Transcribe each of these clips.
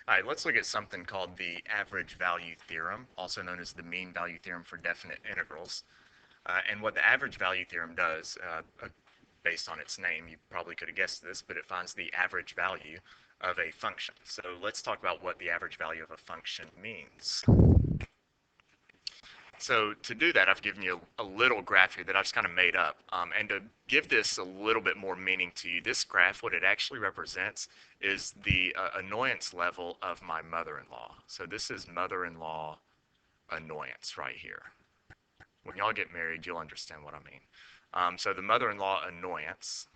All right, let's look at something called the average value theorem, also known as the mean value theorem for definite integrals. And what the average value theorem does, based on its name, you probably could have guessed this, but it finds the average value of a function. So let's talk about what the average value of a function means. So to do that, I've given you a little graph here that I just kind of made up. And to give this a little bit more meaning to you, this graph, what it actually represents is the annoyance level of my mother-in-law. So this is mother-in-law annoyance right here. When y'all get married, you'll understand what I mean. So the mother-in-law annoyance,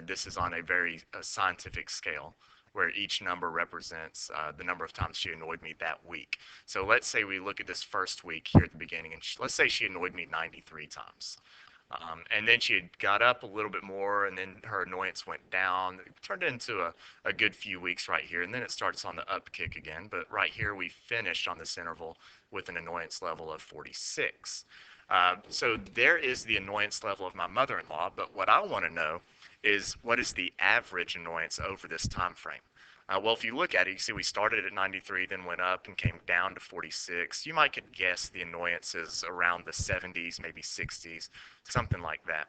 this is on a very scientific scale, where each number represents the number of times she annoyed me that week. So let's say we look at this first week here at the beginning, and let's say she annoyed me 93 times. And then she had got up a little bit more, and then her annoyance went down. It turned into a good few weeks right here, and then it starts on the up kick again. But right here, we finished on this interval with an annoyance level of 46. So there is the annoyance level of my mother-in-law, but what I want to know is what is the average annoyance over this time frame. Well, if you look at it, you see we started at 93, then went up and came down to 46. You might could guess the annoyance is around the 70s, maybe 60s, something like that.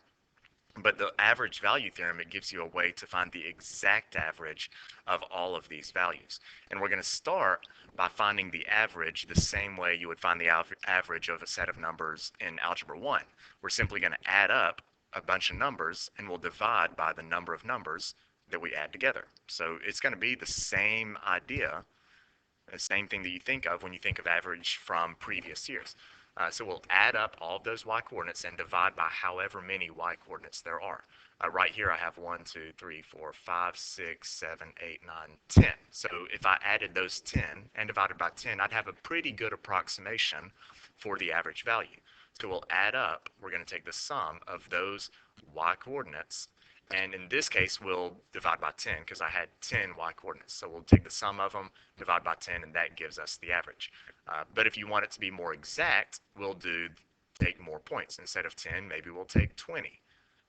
But the average value theorem, it gives you a way to find the exact average of all of these values. And we're going to start by finding the average the same way you would find the average of a set of numbers in Algebra 1. We're simply going to add up a bunch of numbers and we'll divide by the number of numbers that we add together. So it's going to be the same idea, the same thing that you think of when you think of average from previous years. So we'll add up all of those y coordinates and divide by however many y coordinates there are. Right here I have 1, 2, 3, 4, 5, 6, 7, 8, 9, 10. So if I added those 10 and divided by 10, I'd have a pretty good approximation for the average value. So we'll add up, we're going to take the sum of those y coordinates, and in this case we'll divide by 10 because I had 10 y coordinates. So we'll take the sum of them, divide by 10, and that gives us the average. But if you want it to be more exact, we'll take more points. Instead of 10, maybe we'll take 20.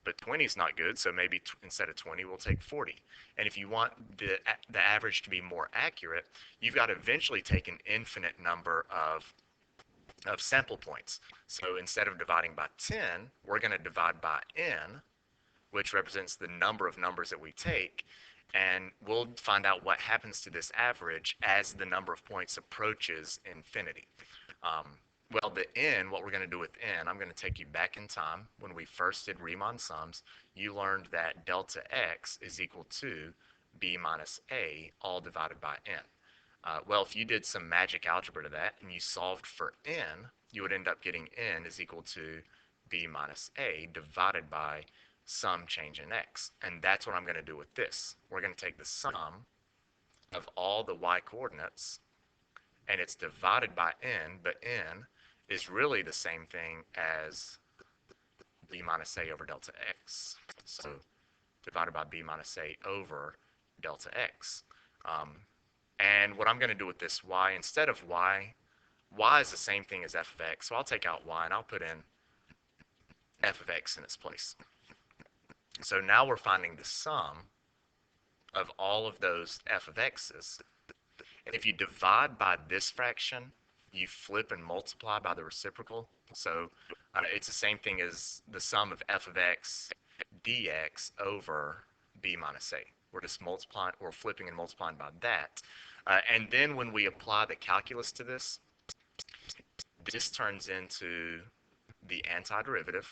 But 20 is not good, so maybe instead of 20, we'll take 40. And if you want the average to be more accurate, you've got to eventually take an infinite number of sample points. So instead of dividing by 10, we're going to divide by n, which represents the number of numbers that we take, and we'll find out what happens to this average as the number of points approaches infinity. Well, the n, what we're going to do with n, I'm going to take you back in time. When we first did Riemann sums, you learned that delta x is equal to b minus a, all divided by n. Well, if you did some magic algebra to that and you solved for n, you would end up getting n is equal to b minus a divided by some change in x. And that's what I'm going to do with this. We're going to take the sum of all the y coordinates, and it's divided by n, but n is really the same thing as b minus a over delta x. So divided by b minus a over delta x. And what I'm going to do with this y, instead of y is the same thing as f of x. So I'll take out y and I'll put in f of x in its place. So now we're finding the sum of all of those f of x's. And if you divide by this fraction, you flip and multiply by the reciprocal. So it's the same thing as the sum of f of x dx over b minus a. We're just multiplying, or flipping and multiplying by that. And then when we apply the calculus to this, this turns into the antiderivative.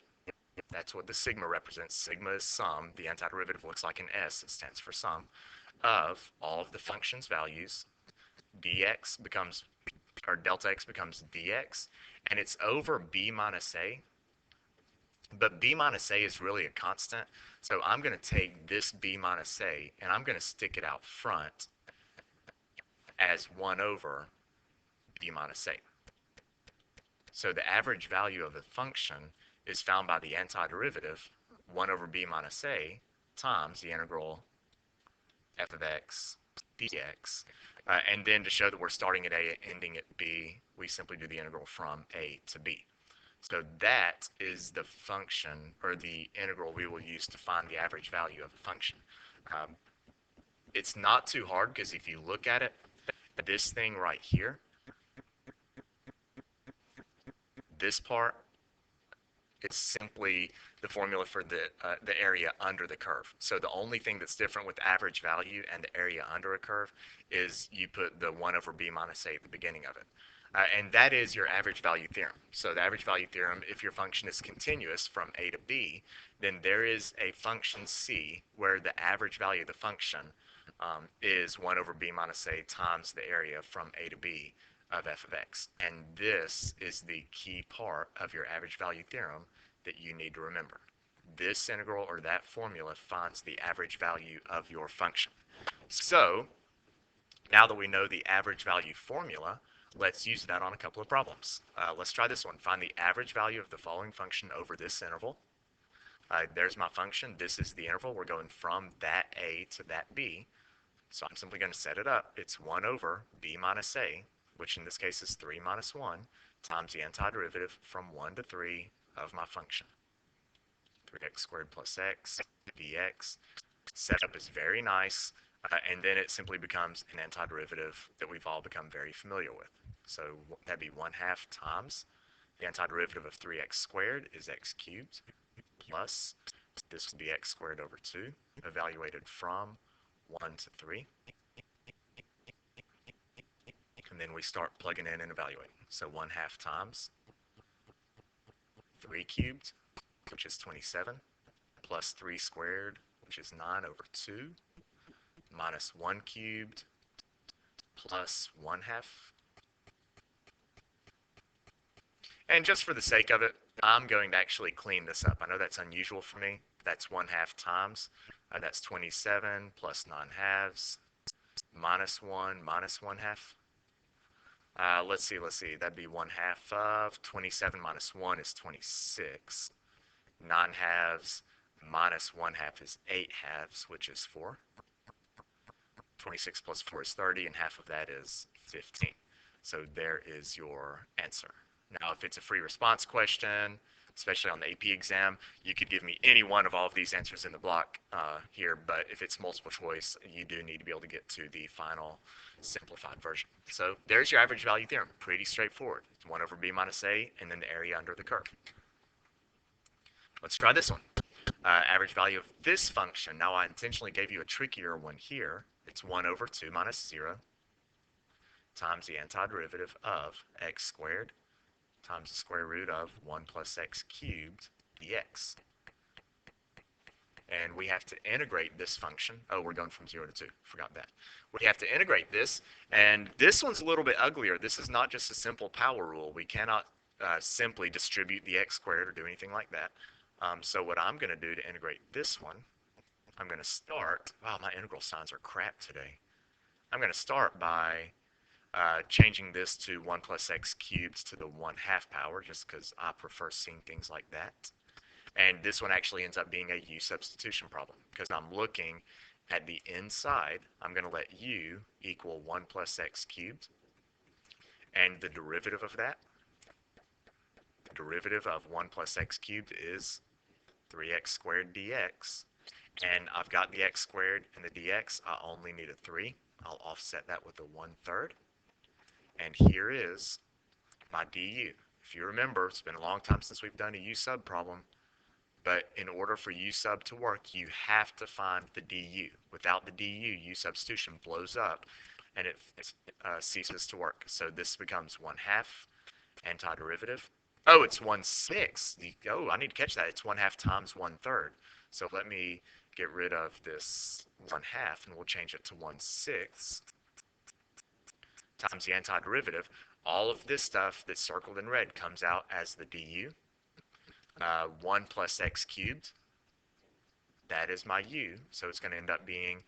That's what the sigma represents. Sigma is sum. The antiderivative looks like an S. It stands for sum of all of the function's values. Dx becomes, or delta x becomes dx, and it's over b minus a. But b minus a is really a constant, so I'm going to take this b minus a and I'm going to stick it out front as 1 over b minus a. So the average value of the function is found by the antiderivative, 1 over b minus a times the integral f of x dx. And then to show that we're starting at a, ending at b, we simply do the integral from a to b. So that is the function, or the integral we will use to find the average value of a function. It's not too hard, because if you look at it, This thing right here, this part, it's simply the formula for the area under the curve. So the only thing that's different with average value and the area under a curve is you put the 1 over b minus a at the beginning of it. And that is your average value theorem. So the average value theorem, if your function is continuous from a to b, then there is a function c where the average value of the function is 1 over b minus a times the area from a to b of f of x. And this is the key part of your average value theorem that you need to remember. This integral or that formula finds the average value of your function. So now that we know the average value formula, let's use that on a couple of problems. Let's try this one. Find the average value of the following function over this interval. There's my function. This is the interval. We're going from that a to that b. So I'm simply going to set it up. It's 1 over b minus a, which in this case is 3 minus 1, times the antiderivative from 1 to 3 of my function. 3x squared plus x dx. Setup is very nice, and then it simply becomes an antiderivative that we've all become very familiar with. So that'd be 1/2 times the antiderivative of 3x squared is x cubed, plus this would be x squared over 2, evaluated from 1 to 3. And then we start plugging in and evaluating. So 1/2 times 3 cubed, which is 27, plus 3 squared, which is 9 over 2, minus 1 cubed, plus 1/2. And just for the sake of it, I'm going to actually clean this up. I know that's unusual for me. That's 1/2 times. That's 27 plus 9/2, minus 1, minus 1/2. Let's see. That'd be 1/2 of 27 minus 1 is 26. 9/2 minus 1/2 is 8/2, which is 4. 26 plus 4 is 30, and half of that is 15. So there is your answer. Now, if it's a free response question, especially on the AP exam, you could give me any one of all of these answers in the block here, but if it's multiple choice, you do need to be able to get to the final simplified version. So there's your average value theorem. Pretty straightforward. It's 1 over b minus a, and then the area under the curve. Let's try this one. Average value of this function. Now, I intentionally gave you a trickier one here. It's 1 over 2 minus 0 times the antiderivative of x squared times the square root of 1 plus x cubed dx. And we have to integrate this function. Oh, we're going from 0 to 2. Forgot that. We have to integrate this, and this one's a little bit uglier. This is not just a simple power rule. We cannot simply distribute the x squared or do anything like that. So what I'm going to do to integrate this one, I'm going to start, wow, my integral signs are crap today. I'm going to start by changing this to 1 plus x cubed to the 1/2 power, just because I prefer seeing things like that. And this one actually ends up being a u substitution problem, because I'm looking at the inside. I'm going to let u equal 1 plus x cubed, and the derivative of that, the derivative of 1 plus x cubed is 3x squared dx. And I've got the x squared and the dx. I only need a 3. I'll offset that with a 1/3. And here is my du. If you remember, it's been a long time since we've done a u sub problem, but in order for u sub to work, you have to find the du. Without the du, u substitution blows up and it ceases to work. So this becomes 1/2 antiderivative. Oh, it's 1/6. Oh, I need to catch that. It's 1/2 times 1/3. So let me get rid of this 1/2 and we'll change it to 1/6 times the antiderivative. All of this stuff that's circled in red comes out as the du. 1 plus x cubed, that is my u. So it's going to end up being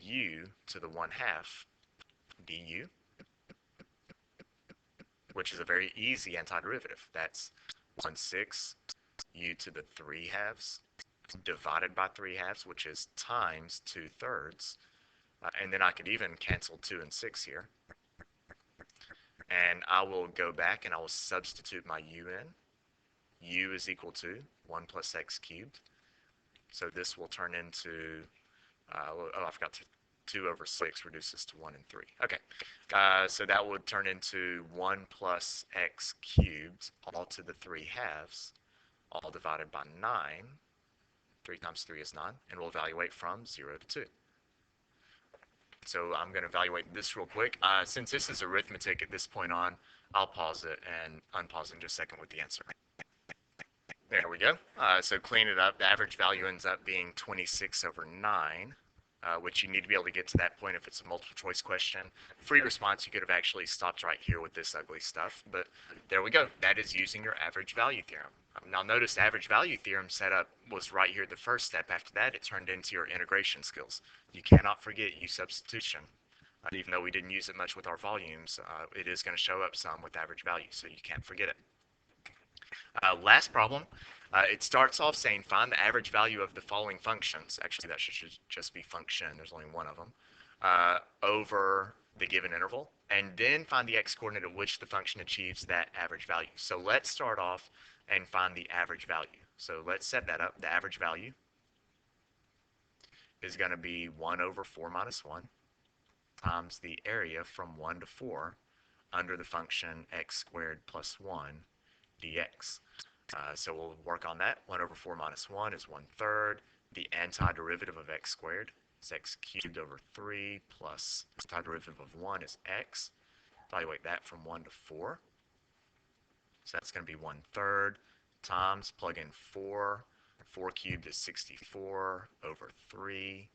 u to the 1/2 du, which is a very easy antiderivative. That's 1/6 u to the 3/2 divided by 3/2, which is times 2/3. And then I could even cancel 2 and 6 here. And I will go back and I will substitute my u in. U is equal to 1 plus x cubed. So this will turn into, oh, I forgot to 2 over 6 reduces to 1 and 3. Okay, so that would turn into 1 plus x cubed, all to the 3 halves, all divided by 9. 3 times 3 is 9, and we'll evaluate from 0 to 2. So I'm going to evaluate this real quick. Since this is arithmetic at this point on, I'll pause it and unpause in just a second with the answer. There we go. So clean it up. The average value ends up being 26 over 9, which you need to be able to get to that point if it's a multiple choice question. Free response, you could have actually stopped right here with this ugly stuff, but there we go. That is using your average value theorem. Now notice the average value theorem setup was right here the first step. After that, it turned into your integration skills. You cannot forget U substitution. Even though we didn't use it much with our volumes, it is going to show up some with average value, so you can't forget it. Last problem, it starts off saying find the average value of the following functions. Actually, that should just be function. There's only one of them. Over the given interval, and then find the x-coordinate at which the function achieves that average value. So let's start off and find the average value. So let's set that up. The average value is going to be 1 over 4 minus 1 times the area from 1 to 4 under the function x squared plus 1 dx. So we'll work on that. 1 over 4 minus 1 is 1/3. The antiderivative of x squared is x cubed over 3 plus antiderivative of 1 is x. Evaluate that from 1 to 4. So that's going to be 1/3 times, plug in 4. 4 cubed is 64 over 3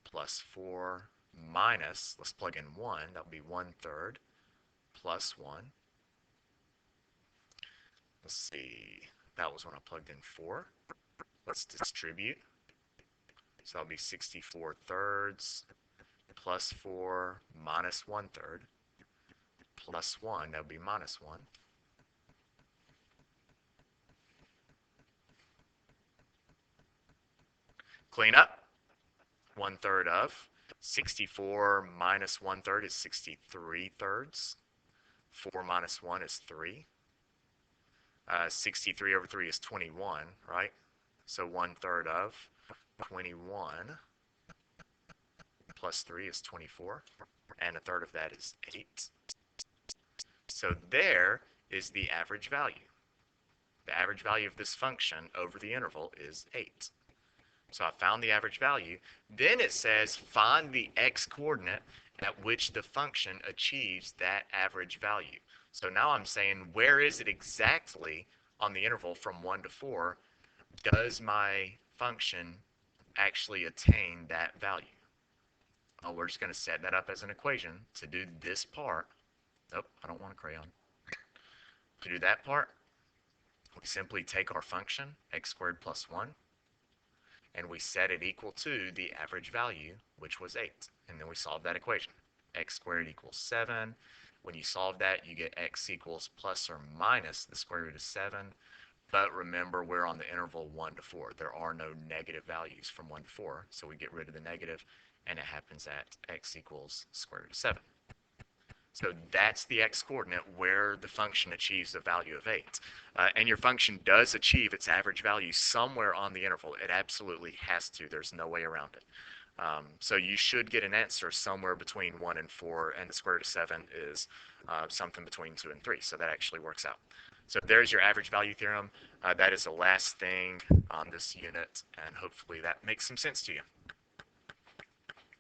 plus 4 minus, let's plug in 1. That would be 1/3 plus 1. Let's see, that was when I plugged in 4. Let's distribute. So that'll be 64 thirds plus 4 minus 1/3 plus 1. That would be minus 1. Clean up. 1/3 of 64 minus 1/3 is 63 thirds. 4 minus 1 is 3. 63 over 3 is 21, right? So 1/3 of 21 plus 3 is 24, and 1/3 of that is 8. So there is the average value. The average value of this function over the interval is 8. So I found the average value. Then it says find the x-coordinate at which the function achieves that average value. So now I'm saying, where is it exactly on the interval from 1 to 4 does my function actually attain that value? Oh, we're just going to set that up as an equation to do this part. Oh, I don't want a crayon. To do that part, we simply take our function, x squared plus 1, and we set it equal to the average value, which was 8. And then we solve that equation. X squared equals 7. When you solve that, you get x equals plus or minus the square root of 7. But remember, we're on the interval 1 to 4. There are no negative values from 1 to 4, so we get rid of the negative, and it happens at x equals square root of 7. So that's the x-coordinate where the function achieves a value of 8. And your function does achieve its average value somewhere on the interval. It absolutely has to. There's no way around it. So you should get an answer somewhere between 1 and 4, and the square root of 7 is something between 2 and 3. So that actually works out. So there's your average value theorem. That is the last thing on this unit, and hopefully that makes some sense to you.